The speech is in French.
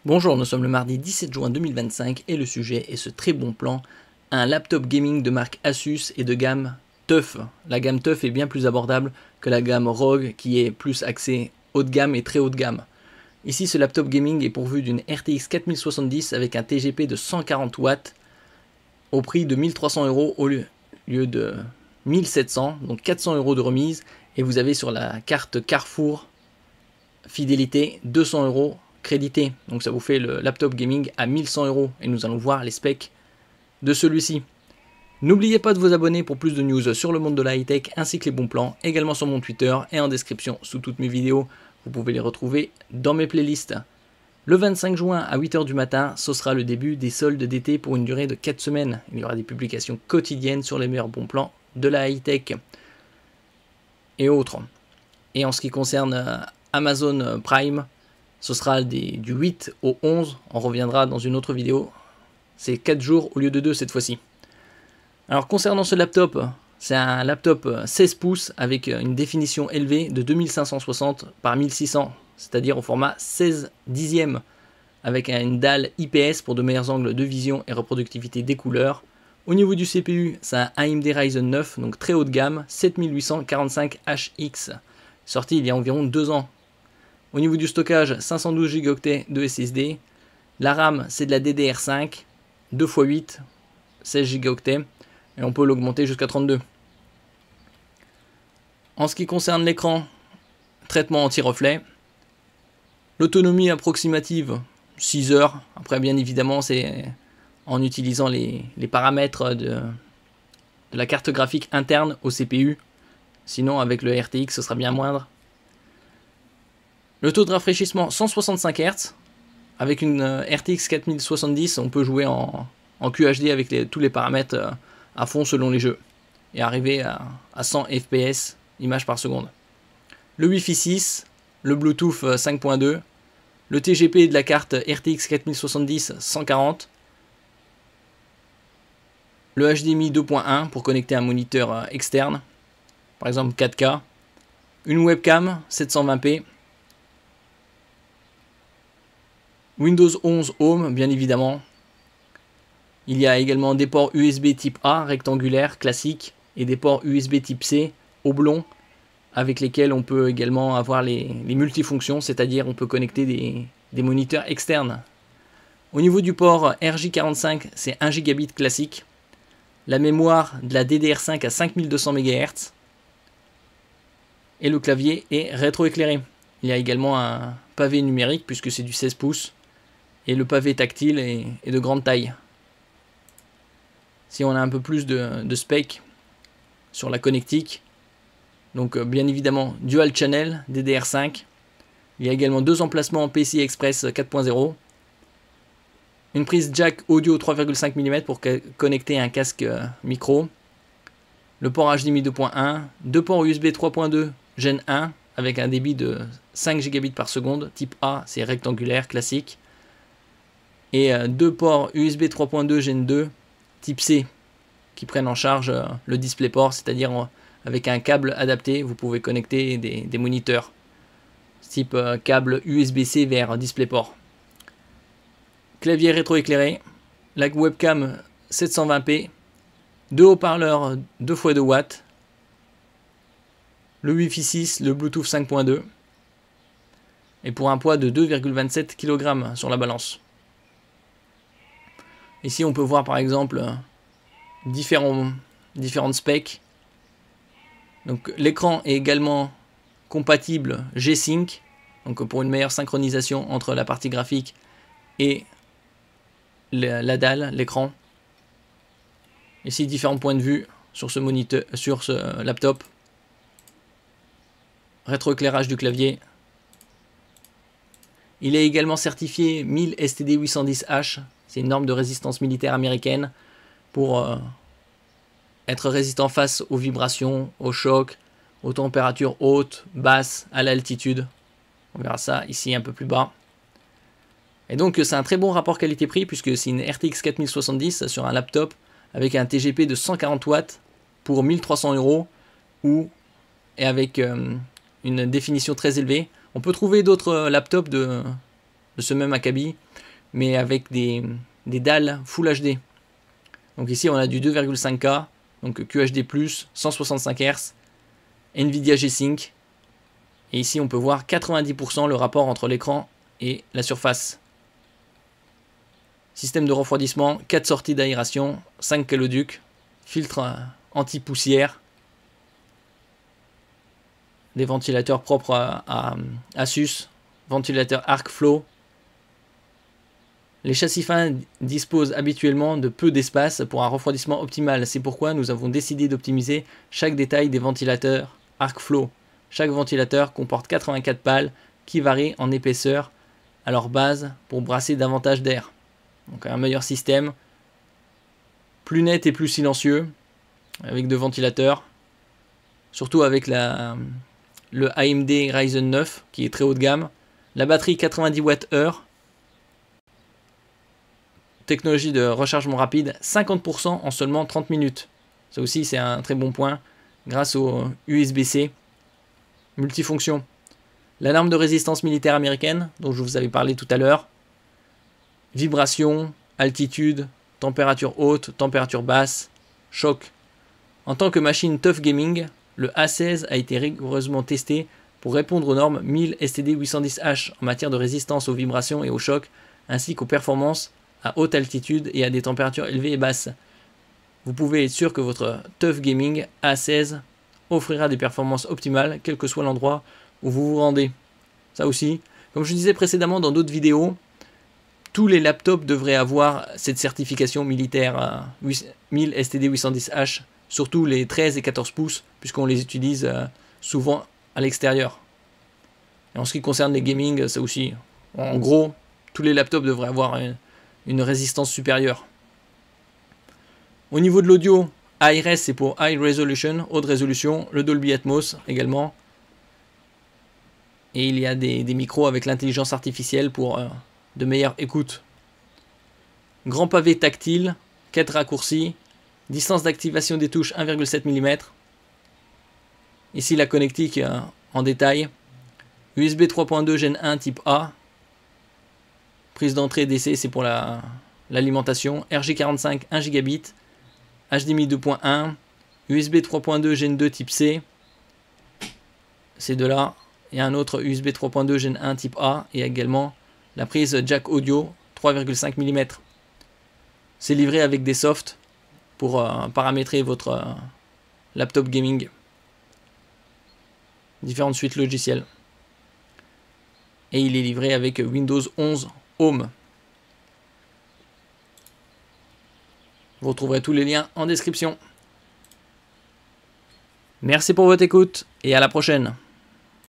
Bonjour, nous sommes le mardi 17 juin 2025 et le sujet est ce très bon plan, un laptop gaming de marque Asus et de gamme TUF. La gamme TUF est bien plus abordable que la gamme ROG qui est plus axée haut de gamme et très haut de gamme. Ici, ce laptop gaming est pourvu d'une RTX 4070 avec un TGP de 140 watts au prix de 1300 € au lieu de 1700, donc 400 € de remise, et vous avez sur la carte Carrefour fidélité 200 € crédité, donc ça vous fait le laptop gaming à 1100 € et nous allons voir les specs de celui-ci. N'oubliez pas de vous abonner pour plus de news sur le monde de la high-tech ainsi que les bons plans, également sur mon Twitter et en description sous toutes mes vidéos, vous pouvez les retrouver dans mes playlists. Le 25 juin à 8 h du matin, ce sera le début des soldes d'été pour une durée de 4 semaines. Il y aura des publications quotidiennes sur les meilleurs bons plans de la high-tech et autres. Et en ce qui concerne Amazon Prime, ce sera du 8 au 11, on reviendra dans une autre vidéo, c'est 4 jours au lieu de 2 cette fois-ci. Alors concernant ce laptop, c'est un laptop 16 pouces avec une définition élevée de 2560 par 1600, c'est-à-dire au format 16 dixièmes, avec une dalle IPS pour de meilleurs angles de vision et reproductivité des couleurs. Au niveau du CPU, c'est un AMD Ryzen 9, donc très haut de gamme, 7845HX, sorti il y a environ 2 ans. Au niveau du stockage, 512 Go de SSD. La RAM, c'est de la DDR5, 2x8, 16 Go, et on peut l'augmenter jusqu'à 32. En ce qui concerne l'écran, traitement anti-reflet. L'autonomie approximative, 6 heures. Après, bien évidemment, c'est en utilisant les paramètres de la carte graphique interne au CPU. Sinon, avec le RTX, ce sera bien moindre. Le taux de rafraîchissement 165 Hz. Avec une RTX 4070, on peut jouer en QHD avec tous les paramètres à fond selon les jeux. Et arriver à 100 fps, images par seconde. Le Wi-Fi 6, le Bluetooth 5.2, le TGP de la carte RTX 4070 140, le HDMI 2.1 pour connecter un moniteur externe, par exemple 4K, une webcam 720p, Windows 11 Home, bien évidemment. Il y a également des ports USB type A, rectangulaires, classiques, et des ports USB type C, oblongs, avec lesquels on peut également avoir les multifonctions, c'est-à-dire on peut connecter des moniteurs externes. Au niveau du port RJ45, c'est 1 Gb classique. La mémoire de la DDR5 à 5200 MHz. Et le clavier est rétroéclairé. Il y a également un pavé numérique, puisque c'est du 16 pouces. Et le pavé tactile est de grande taille. Si on a un peu plus de spec sur la connectique, donc bien évidemment dual channel DDR5, il y a également 2 emplacements PCI Express 4.0, une prise jack audio 3,5 mm pour connecter un casque micro, le port HDMI 2.1, 2 ports USB 3.2 Gen 1 avec un débit de 5 Gb par seconde, type A, c'est rectangulaire, classique, et 2 ports USB 3.2 Gen 2 type C qui prennent en charge le DisplayPort, c'est-à-dire avec un câble adapté, vous pouvez connecter des moniteurs type câble USB-C vers DisplayPort. Clavier rétroéclairé, la webcam 720p, 2 haut-parleurs 2x2 watts, le Wi-Fi 6, le Bluetooth 5.2, et pour un poids de 2,27 kg sur la balance. Ici on peut voir par exemple différentes specs. Donc l'écran est également compatible G-Sync, donc pour une meilleure synchronisation entre la partie graphique et la dalle, l'écran. Ici différents points de vue sur ce moniteur, sur ce laptop. Rétroéclairage du clavier. Il est également certifié 1000 STD 810H, c'est une norme de résistance militaire américaine pour être résistant face aux vibrations, aux chocs, aux températures hautes, basses, à l'altitude. On verra ça ici un peu plus bas. Et donc c'est un très bon rapport qualité-prix puisque c'est une RTX 4070 sur un laptop avec un TGP de 140 watts pour 1300 € et avec une définition très élevée. On peut trouver d'autres laptops de ce même acabit, mais avec des dalles Full HD. Donc ici on a du 2,5K, donc QHD+, 165 Hz, Nvidia G-Sync, et ici on peut voir 90% le rapport entre l'écran et la surface. Système de refroidissement, 4 sorties d'aération, 5 caloducs, filtre anti-poussière, des ventilateurs propres à Asus, ventilateur ArcFlow. Les châssis fins disposent habituellement de peu d'espace pour un refroidissement optimal. C'est pourquoi nous avons décidé d'optimiser chaque détail des ventilateurs ArcFlow. Chaque ventilateur comporte 84 pales qui varient en épaisseur à leur base pour brasser davantage d'air. Donc un meilleur système, plus net et plus silencieux, avec deux ventilateurs, surtout avec le AMD Ryzen 9 qui est très haut de gamme. La batterie 90 Wh, technologie de rechargement rapide, 50% en seulement 30 minutes. Ça aussi c'est un très bon point, grâce au USB-C multifonction. L'alarme de résistance militaire américaine, dont je vous avais parlé tout à l'heure, vibration, altitude, température haute, température basse, choc. En tant que machine Tough Gaming, le A16 a été rigoureusement testé pour répondre aux normes 1000 STD810H en matière de résistance aux vibrations et aux chocs, ainsi qu'aux performances à haute altitude et à des températures élevées et basses. Vous pouvez être sûr que votre Tough Gaming A16 offrira des performances optimales, quel que soit l'endroit où vous vous rendez. Ça aussi, comme je disais précédemment dans d'autres vidéos, tous les laptops devraient avoir cette certification militaire 1000 STD810H, surtout les 13 et 14 pouces, puisqu'on les utilise souvent à l'extérieur. Et en ce qui concerne les gaming, ça aussi, en gros, tous les laptops devraient avoir une résistance supérieure. Au niveau de l'audio, HiRes c'est pour High Resolution, haute résolution, le Dolby Atmos également. Et il y a des micros avec l'intelligence artificielle pour de meilleure écoute. Grand pavé tactile, 4 raccourcis, distance d'activation des touches 1,7 mm. Ici la connectique en détail. USB 3.2 Gen 1 type A. Prise d'entrée DC c'est pour l'alimentation. RJ45 1 Gb. HDMI 2.1. USB 3.2 Gen 2 type C. Ces deux-là. Et un autre USB 3.2 Gen 1 type A. Et également la prise jack audio 3,5 mm. C'est livré avec des softs pour paramétrer votre laptop gaming. Différentes suites logicielles. Et il est livré avec Windows 11 Home. Vous retrouverez tous les liens en description. Merci pour votre écoute et à la prochaine.